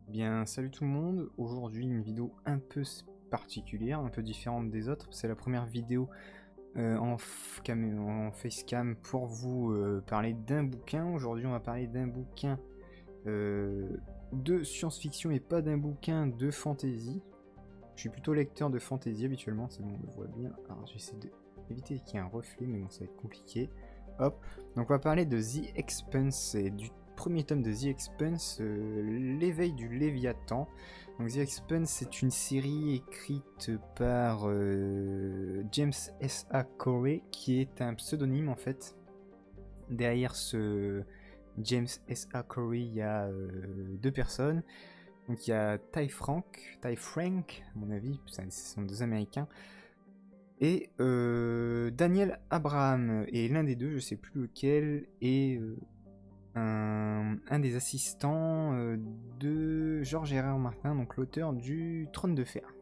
Bien, salut tout le monde. Aujourd'hui, une vidéo un peu particulière, un peu différente des autres. C'est la première vidéo en facecam pour vous parler d'un bouquin. Aujourd'hui, on va parler d'un bouquin euh, de science-fiction et pas d'un bouquin de fantasy. Je suis plutôt lecteur de fantasy habituellement, c'est bon, on le voit bien. Alors, j'essaie d'éviter qu'il y ait un reflet, mais bon, ça va être compliqué. Hop, donc on va parler de The Expanse et du premier tome de The Expanse, l'éveil du Léviathan. Donc The Expanse, c'est une série écrite par James S.A. Corey, qui est un pseudonyme en fait. Derrière ce James S.A. Corey, il y a deux personnes. Donc il y a Ty Frank, à mon avis, ce sont deux Américains. Et Daniel Abraham, et l'un des deux, je sais plus lequel, est un des assistants de George R.R. Martin, donc l'auteur du Trône de Fer,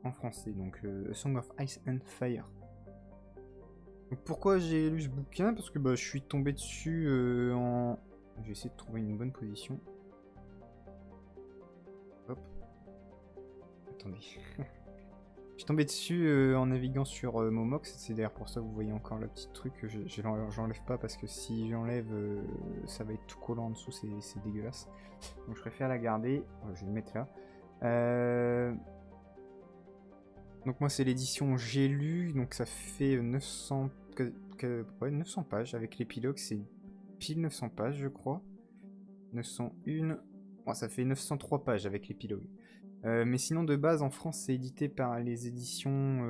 en français, donc A Song of Ice and Fire. Donc pourquoi j'ai lu ce bouquin? Parce que je suis tombé dessus en... Je vais essayer de trouver une bonne position. Hop. Attendez. Je suis tombé dessus en naviguant sur Momox, c'est d'ailleurs pour ça que vous voyez encore le petit truc, j'enlève pas parce que si j'enlève ça va être tout collant en dessous, c'est dégueulasse. Donc je préfère la garder, je vais le mettre là. Donc moi c'est l'édition J'ai lu, donc ça fait 900, ouais, 900 pages avec l'épilogue, c'est pile 900 pages je crois. 901, bon, ça fait 903 pages avec l'épilogue. Mais sinon, de base, en France, c'est édité par les éditions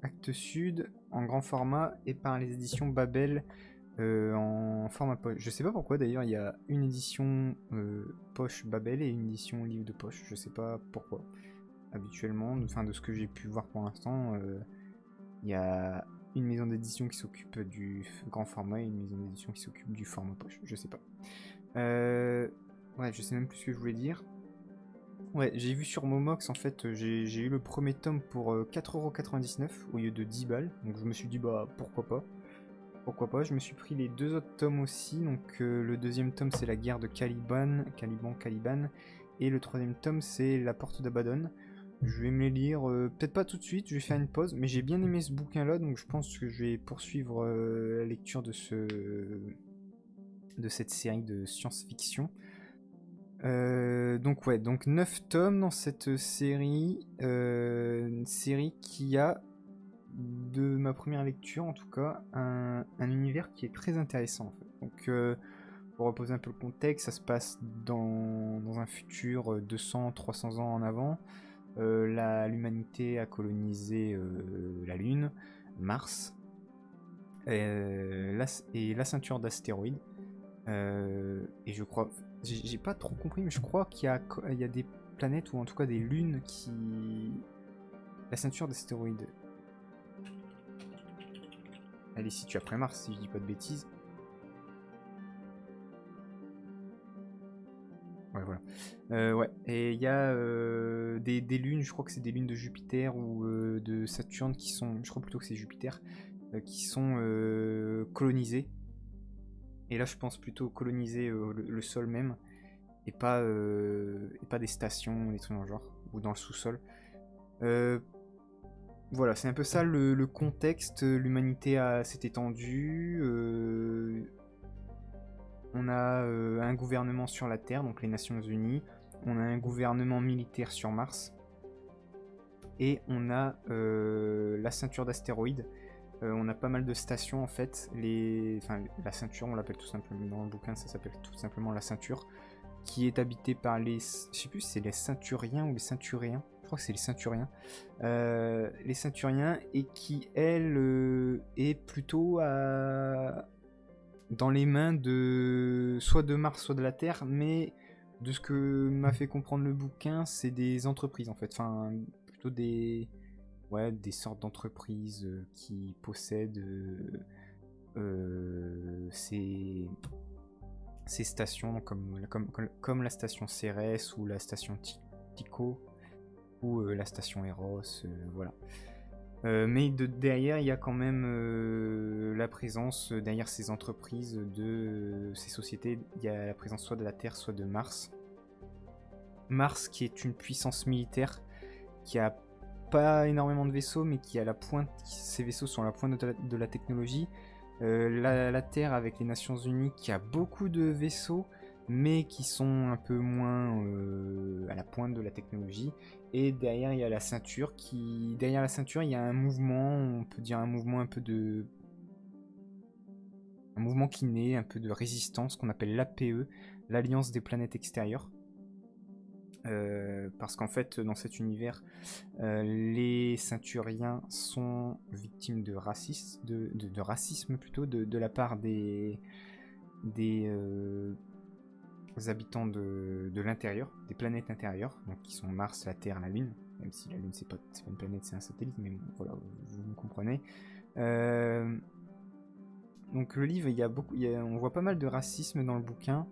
Actes Sud en grand format et par les éditions Babel en format poche. Je sais pas pourquoi d'ailleurs, il y a une édition poche Babel et une édition livre de poche. Je sais pas pourquoi. Habituellement, enfin de ce que j'ai pu voir pour l'instant, il y a une maison d'édition qui s'occupe du grand format et une maison d'édition qui s'occupe du format poche. Je sais pas. Ouais, je sais même plus ce que je voulais dire. Ouais, j'ai vu sur Momox, en fait, j'ai eu le premier tome pour 4,99€ au lieu de 10 balles. Donc je me suis dit, bah pourquoi pas. Pourquoi pas, je me suis pris les deux autres tomes aussi. Donc le deuxième tome, c'est la guerre de Caliban. Et le troisième tome, c'est la porte d'Abaddon. Je vais me les lire, peut-être pas tout de suite, je vais faire une pause. Mais j'ai bien aimé ce bouquin-là, donc je pense que je vais poursuivre la lecture de cette série de science-fiction. Donc ouais, donc 9 tomes dans cette série, une série qui a, de ma première lecture en tout cas, un univers qui est très intéressant en fait. Donc pour reposer un peu le contexte, ça se passe dans un futur 200-300 ans en avant. L'humanité a colonisé la Lune, Mars, et la ceinture d'astéroïdes. Et je crois, j'ai pas trop compris, mais je crois qu'il y a des planètes ou en tout cas des lunes qui... La ceinture d'astéroïdes. Elle est située après Mars, si je dis pas de bêtises. Ouais, voilà. Ouais, et il y a des lunes, je crois que c'est des lunes de Jupiter ou de Saturne qui sont, je crois plutôt que c'est Jupiter, qui sont colonisées. Et là, je pense plutôt coloniser le sol même. Et pas des stations, des trucs dans le genre, ou dans le sous-sol. Voilà, c'est un peu ça le contexte. L'humanité s'est étendue. On a un gouvernement sur la Terre, donc les Nations Unies. On a un gouvernement militaire sur Mars. Et on a la ceinture d'astéroïdes. On a pas mal de stations en fait. Enfin, la ceinture, on l'appelle tout simplement, dans le bouquin, ça s'appelle tout simplement la ceinture, qui est habité par les... Je sais plus si c'est les ceinturiens ou les ceinturiens. Je crois que c'est les ceinturiens. Les ceinturiens, et qui, elle, est plutôt dans les mains de... soit de Mars, soit de la Terre, mais de ce que m'a fait comprendre le bouquin, c'est des entreprises, en fait. Enfin, plutôt des... Ouais, des sortes d'entreprises qui possèdent ces stations comme la station Cérès ou la station Tycho ou la station Eros, voilà. Mais derrière, il y a quand même la présence, derrière ces entreprises, de ces sociétés, il y a la présence soit de la Terre, soit de Mars. Mars qui est une puissance militaire, qui a pas énormément de vaisseaux, mais qui a la pointe, ces vaisseaux sont à la pointe de la technologie. La Terre avec les Nations Unies qui a beaucoup de vaisseaux, mais qui sont un peu moins à la pointe de la technologie. Et derrière il y a la ceinture derrière la ceinture il y a un mouvement, on peut dire un mouvement un peu de... Un mouvement qui naît, un peu de résistance, qu'on appelle l'APE, l'Alliance des planètes extérieures. Parce qu'en fait, dans cet univers, les ceinturiens sont victimes de racisme plutôt, de la part des habitants de l'intérieur, des planètes intérieures, donc qui sont Mars, la Terre, la Lune, même si la Lune c'est pas une planète, c'est un satellite, mais bon, voilà, vous me comprenez. Donc le livre, on voit pas mal de racisme dans le bouquin.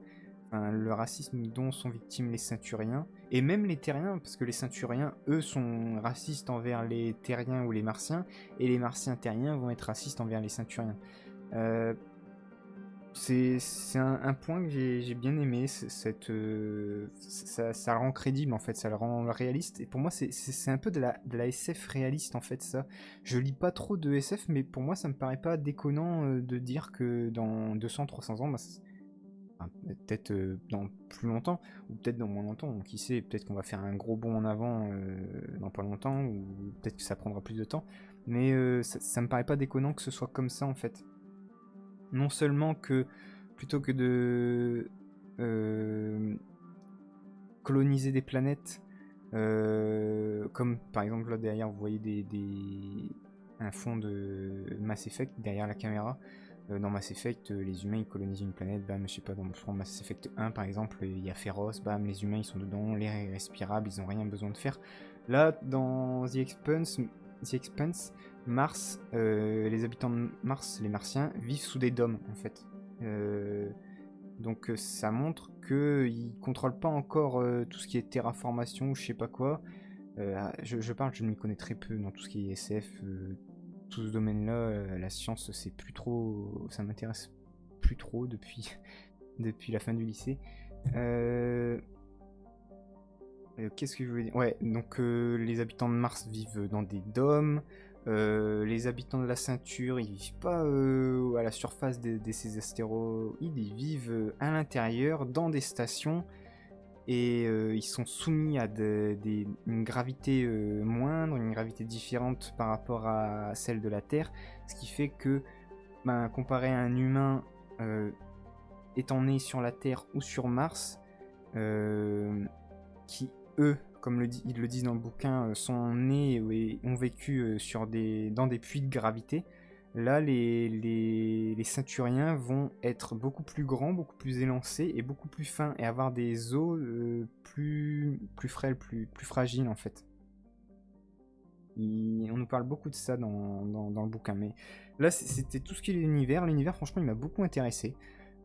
Enfin, le racisme dont sont victimes les ceinturiens, et même les terriens, parce que les ceinturiens, eux, sont racistes envers les terriens ou les martiens, et les martiens terriens vont être racistes envers les ceinturiens. C'est un point que j'ai bien aimé, ça le rend crédible en fait, ça le rend réaliste, et pour moi c'est un peu de la SF réaliste en fait ça. Je lis pas trop de SF, mais pour moi ça me paraît pas déconnant de dire que dans 200-300 ans, bah, peut-être dans plus longtemps, ou peut-être dans moins longtemps, qui sait, peut-être qu'on va faire un gros bond en avant dans pas longtemps, ou peut-être que ça prendra plus de temps, mais ça me paraît pas déconnant que ce soit comme ça en fait. Non seulement que, plutôt que de coloniser des planètes, comme par exemple là derrière vous voyez un fond de Mass Effect derrière la caméra. Dans Mass Effect, les humains ils colonisent une planète, bam, je sais pas, dans Mass Effect 1 par exemple, il y a Féroce, bam, les humains ils sont dedans, l'air est respirable, ils ont rien besoin de faire. Là, dans The Expanse, Mars, les habitants de Mars, les Martiens, vivent sous des dômes en fait. Donc ça montre qu'ils contrôlent pas encore tout ce qui est terraformation ou je sais pas quoi. Je m'y connais très peu dans tout ce qui est SF. Tout ce domaine-là, la science, c'est plus trop, ça m'intéresse plus trop depuis la fin du lycée. Qu'est-ce que je voulais dire? Ouais, donc les habitants de Mars vivent dans des dômes. Les habitants de la ceinture, ils vivent pas à la surface de ces astéroïdes, ils vivent à l'intérieur, dans des stations. Et ils sont soumis à une gravité moindre, une gravité différente par rapport à celle de la Terre, ce qui fait que, comparé à un humain étant né sur la Terre ou sur Mars, qui eux, comme ils le disent dans le bouquin, sont nés et ont vécu dans des puits de gravité. Là, les ceinturiens vont être beaucoup plus grands, beaucoup plus élancés et beaucoup plus fins et avoir des os plus frêles, plus fragiles en fait. On nous parle beaucoup de ça dans le bouquin, mais là c'était tout ce qui est l'univers. L'univers, franchement, il m'a beaucoup intéressé.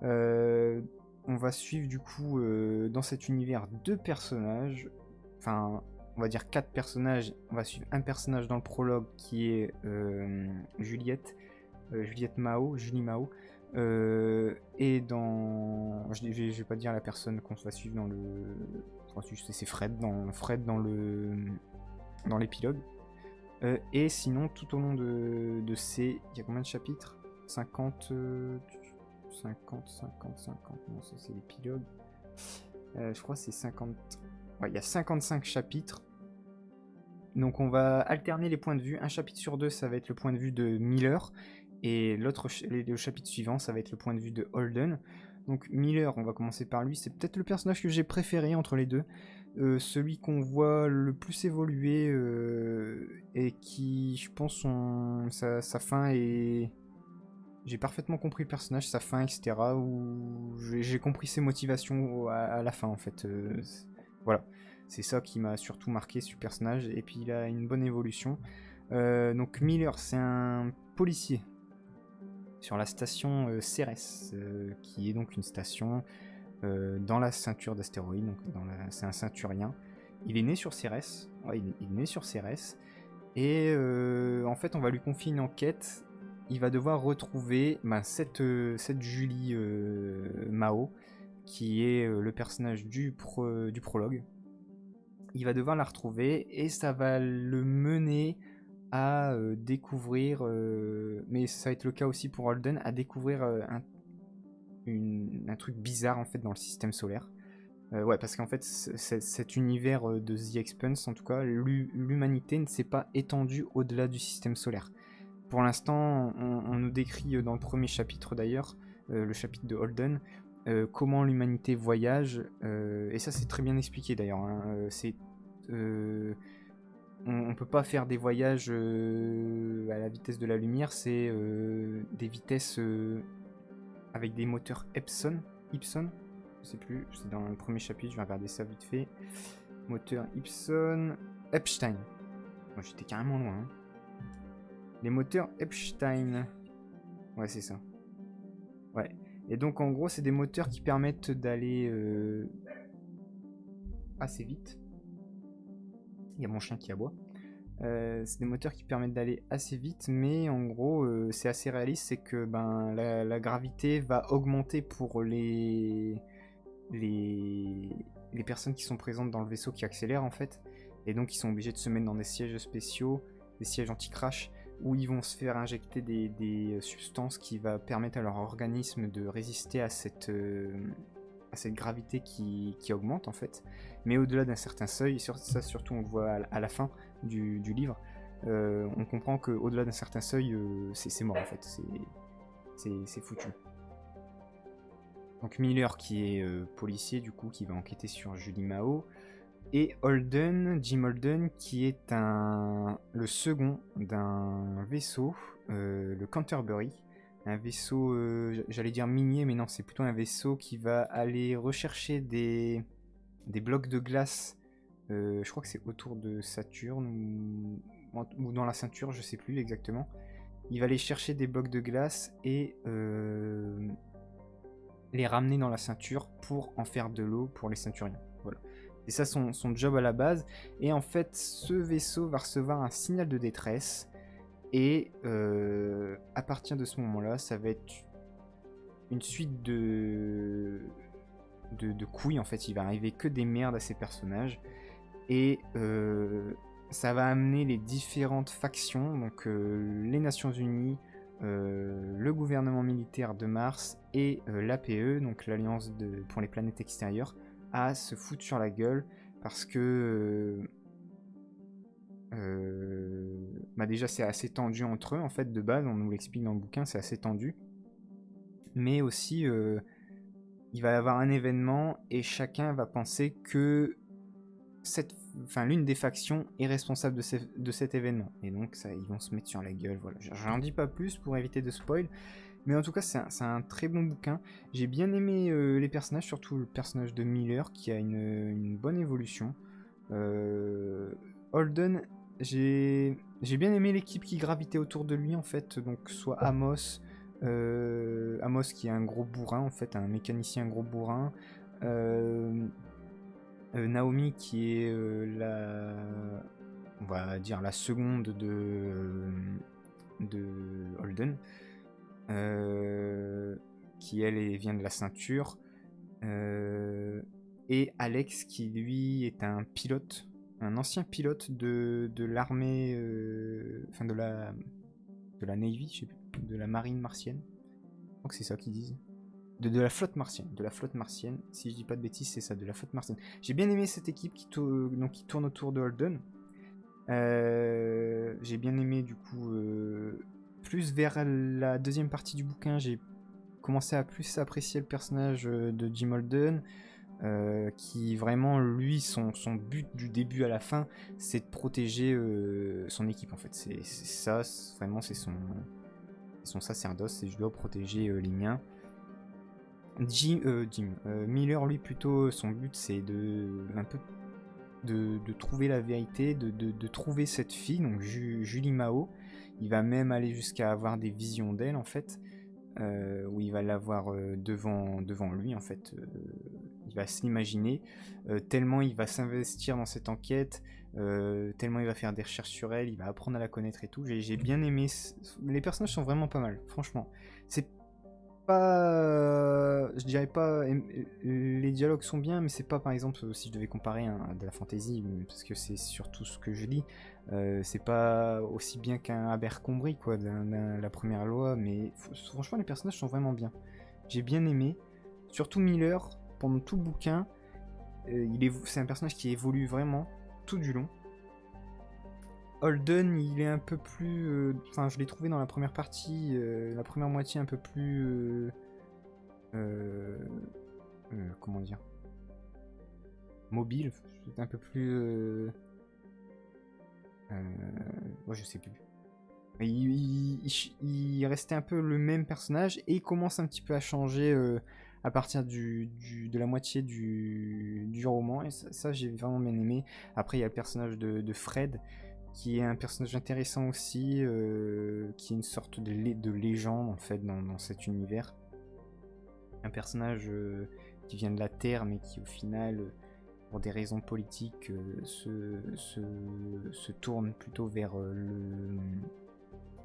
On va suivre du coup dans cet univers 2 personnages, enfin on va dire 4 personnages. On va suivre un personnage dans le prologue qui est Juliette Mao, Julie Mao, et dans... Je vais pas dire la personne qu'on va suivre dans le... c'est Fred dans l'épilogue. Et sinon, tout au long de ces... Il y a combien de chapitres? 50... 50... Non, ça c'est l'épilogue. Je crois que c'est 50... Ouais, il y a 55 chapitres. Donc on va alterner les points de vue. Un chapitre sur 2, ça va être le point de vue de Miller. Et le chapitre suivant, ça va être le point de vue de Holden. Donc Miller, on va commencer par lui. C'est peut-être le personnage que j'ai préféré entre les deux. Celui qu'on voit le plus évoluer et qui, je pense, sa fin est... J'ai parfaitement compris le personnage, sa fin, etc. Où j'ai compris ses motivations à la fin, en fait. Voilà. C'est ça qui m'a surtout marqué sur le personnage. Et puis il a une bonne évolution. Donc Miller, c'est un policier sur la station Cérès, qui est donc une station dans la ceinture d'astéroïdes. Donc c'est un ceinturien. Il est né sur Cérès. Ouais, il est né sur Cérès. Et en fait, on va lui confier une enquête. Il va devoir retrouver cette Julie Mao, qui est le personnage du prologue. il va devoir la retrouver et ça va le mener à découvrir, mais ça va être le cas aussi pour Holden, à découvrir un truc bizarre en fait dans le système solaire. Ouais, parce qu'en fait, cet univers de The Expanse, en tout cas, l'humanité ne s'est pas étendue au-delà du système solaire. Pour l'instant, on nous décrit dans le premier chapitre d'ailleurs, le chapitre de Holden, comment l'humanité voyage, et ça c'est très bien expliqué d'ailleurs. Hein, on peut pas faire des voyages à la vitesse de la lumière, c'est des vitesses avec des moteurs Epson, je sais plus, c'est dans le premier chapitre, je vais regarder ça vite fait. Moteur Epson, Epstein. Moi j'étais carrément loin. Hein. Les moteurs Epstein. Ouais, c'est ça. Ouais. Et donc en gros, c'est des moteurs qui permettent d'aller assez vite. Il y a mon chien qui aboie. C'est des moteurs qui permettent d'aller assez vite, mais en gros, c'est assez réaliste, c'est que la gravité va augmenter pour les personnes qui sont présentes dans le vaisseau qui accélèrent en fait, et donc ils sont obligés de se mettre dans des sièges spéciaux, des sièges anti-crash, où ils vont se faire injecter des substances qui va permettre à leur organisme de résister à cette gravité qui augmente en fait, mais au-delà d'un certain seuil, et ça surtout on le voit à la fin du livre, on comprend qu'au-delà d'un certain seuil, c'est mort en fait, c'est foutu. Donc Miller qui est policier du coup, qui va enquêter sur Julie Mao, et Jim Holden qui est le second d'un vaisseau, le Canterbury, un vaisseau, j'allais dire minier, mais non, c'est plutôt un vaisseau qui va aller rechercher des blocs de glace, je crois que c'est autour de Saturne, ou dans la ceinture, je sais plus exactement. Il va aller chercher des blocs de glace et les ramener dans la ceinture pour en faire de l'eau pour les ceinturiens. Voilà. C'est ça son job à la base. Et en fait, ce vaisseau va recevoir un signal de détresse. Et à partir de ce moment-là, ça va être une suite de couilles. En fait, il va arriver que des merdes à ces personnages. Et ça va amener les différentes factions, donc les Nations Unies, le gouvernement militaire de Mars et l'APE, donc l'Alliance pour les planètes extérieures, à se foutre sur la gueule parce que déjà c'est assez tendu entre eux en fait de base, on nous l'explique dans le bouquin, c'est assez tendu, mais aussi il va y avoir un événement et chacun va penser que l'une des factions est responsable de cet événement. Et donc ils vont se mettre sur la gueule. Voilà. J'en dis pas plus pour éviter de spoil. Mais en tout cas, c'est un très bon bouquin. J'ai bien aimé les personnages, surtout le personnage de Miller qui a une bonne évolution. Holden, j'ai bien aimé l'équipe qui gravitait autour de lui en fait. Donc soit Amos qui est un gros bourrin en fait, un mécanicien gros bourrin. Naomi qui est on va dire la seconde de Holden, qui elle vient de la ceinture, et Alex qui lui est un pilote, un ancien pilote de l'armée, de la Navy, je sais plus, de la marine martienne. Je crois que c'est ça qu'ils disent. De la flotte martienne, si je dis pas de bêtises, c'est ça, de la flotte martienne. J'ai bien aimé cette équipe qui tourne autour de Holden. J'ai bien aimé du coup, plus vers la deuxième partie du bouquin, j'ai commencé à plus apprécier le personnage de Jim Holden, qui vraiment, lui, son but du début à la fin, c'est de protéger son équipe en fait. C'est ça, vraiment, c'est son sacerdoce, c'est je dois protéger les miens. Miller, lui, plutôt, son but, c'est de trouver la vérité, de trouver cette fille, donc Julie Mao. Il va même aller jusqu'à avoir des visions d'elle, en fait, où il va l'avoir devant lui, en fait. Il va se l'imaginer, tellement il va s'investir dans cette enquête, tellement il va faire des recherches sur elle, il va apprendre à la connaître et tout. J'ai bien aimé. Les personnages sont vraiment pas mal, franchement. pas, je dirais pas, les dialogues sont bien, mais c'est pas par exemple si je devais comparer à de la fantasy, parce que c'est surtout ce que je lis, c'est pas aussi bien qu'un Abercrombie quoi, la première loi, mais franchement les personnages sont vraiment bien. J'ai bien aimé, surtout Miller pendant tout le bouquin, c'est un personnage qui évolue vraiment tout du long. Holden, il est un peu plus. Enfin, je l'ai trouvé dans la première partie, la première moitié un peu plus. Comment dire, mobile, c'est un peu plus. Ouais, je sais plus. Mais il restait un peu le même personnage et il commence un petit peu à changer à partir de la moitié du roman. Et ça j'ai vraiment bien aimé. Après, il y a le personnage de Fred qui est un personnage intéressant aussi, qui est une sorte de légende en fait dans cet univers. Un personnage qui vient de la Terre mais qui au final, pour des raisons politiques, se tourne plutôt vers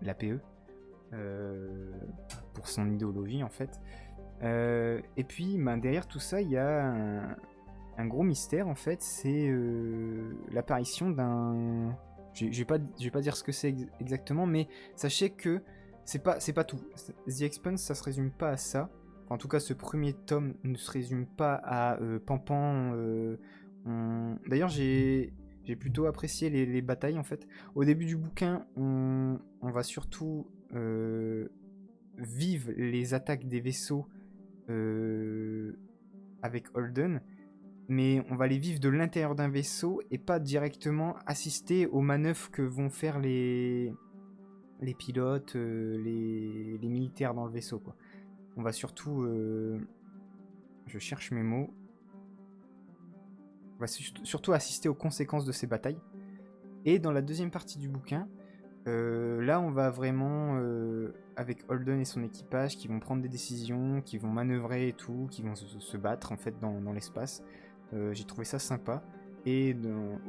l'APE, pour son idéologie en fait. Et puis derrière tout ça, il y a un gros mystère en fait, c'est l'apparition d'un... Je vais pas dire ce que c'est exactement, mais sachez que c'est pas tout. The Expanse, ça se résume pas à ça. En tout cas, ce premier tome ne se résume pas à Pampan. D'ailleurs, j'ai plutôt apprécié les batailles en fait. Au début du bouquin, on va surtout vivre les attaques des vaisseaux avec Holden, mais on va les vivre de l'intérieur d'un vaisseau et pas directement assister aux manœuvres que vont faire les pilotes, les militaires dans le vaisseau, quoi. On va surtout... je cherche mes mots. On va surtout assister aux conséquences de ces batailles. Et dans la deuxième partie du bouquin, là on va vraiment... avec Holden et son équipage qui vont prendre des décisions, qui vont manœuvrer et tout, qui vont se battre en fait dans l'espace. J'ai trouvé ça sympa. Et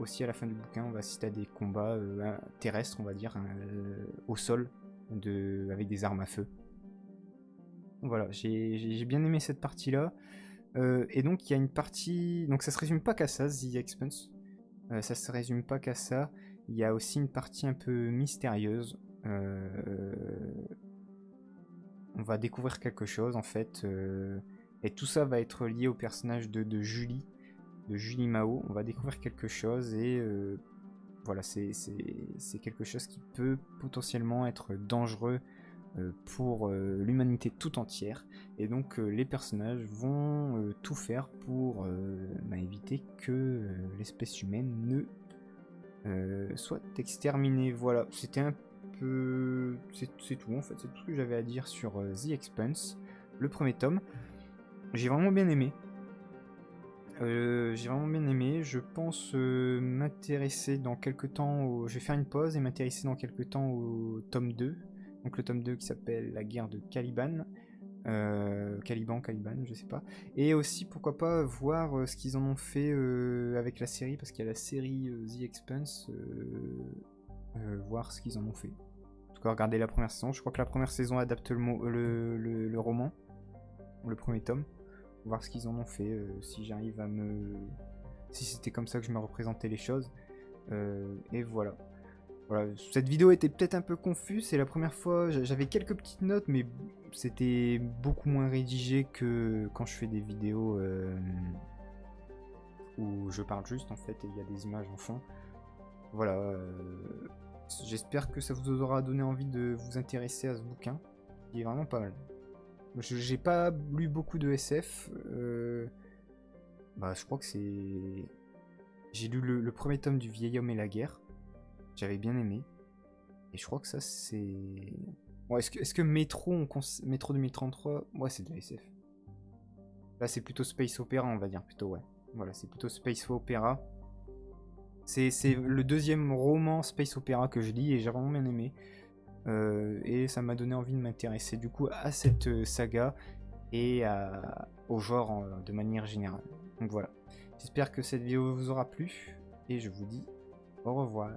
aussi à la fin du bouquin, on va assister à des combats terrestres, on va dire, au sol, avec des armes à feu. Voilà, j'ai bien aimé cette partie-là. Et donc il y a une partie... Donc ça se résume pas qu'à ça, The Expanse. Ça se résume pas qu'à ça. Il y a aussi une partie un peu mystérieuse. On va découvrir quelque chose en fait. Et tout ça va être lié au personnage de Julie. De Julie Mao, on va découvrir quelque chose et voilà, c'est quelque chose qui peut potentiellement être dangereux pour l'humanité tout entière, et donc les personnages vont tout faire pour éviter que l'espèce humaine ne soit exterminée. Voilà, c'était un peu... c'est tout en fait, c'est tout ce que j'avais à dire sur The Expanse, le premier tome. J'ai vraiment bien aimé. Je pense m'intéresser dans quelques temps Je vais faire une pause et m'intéresser dans quelques temps au tome 2. Donc le tome 2 qui s'appelle La guerre de Caliban. Caliban, je sais pas. Et aussi, pourquoi pas, voir ce qu'ils en ont fait avec la série, parce qu'il y a la série The Expanse. Voir ce qu'ils en ont fait. En tout cas, regardez la première saison. Je crois que la première saison adapte le roman, le premier tome. Voir ce qu'ils en ont fait, si j'arrive à me... Si c'était comme ça que je me représentais les choses. Et voilà. Voilà. Cette vidéo était peut-être un peu confuse, c'est la première fois, j'avais quelques petites notes, mais c'était beaucoup moins rédigé que quand je fais des vidéos où je parle juste en fait et il y a des images en fond. Voilà. J'espère que ça vous aura donné envie de vous intéresser à ce bouquin. Il est vraiment pas mal. J'ai pas lu beaucoup de SF. Je crois que c'est... J'ai lu le premier tome du Vieil Homme et la Guerre. J'avais bien aimé. Et je crois que ça, c'est... Bon, est-ce que Métro 2033... Ouais, c'est de la SF. Là, c'est plutôt Space Opera, on va dire. Plutôt, ouais. Voilà, c'est plutôt Space Opera. C'est le deuxième roman Space Opera que je lis et j'ai vraiment bien aimé. Et ça m'a donné envie de m'intéresser du coup à cette saga et au genre de manière générale. Donc voilà, j'espère que cette vidéo vous aura plu et je vous dis au revoir.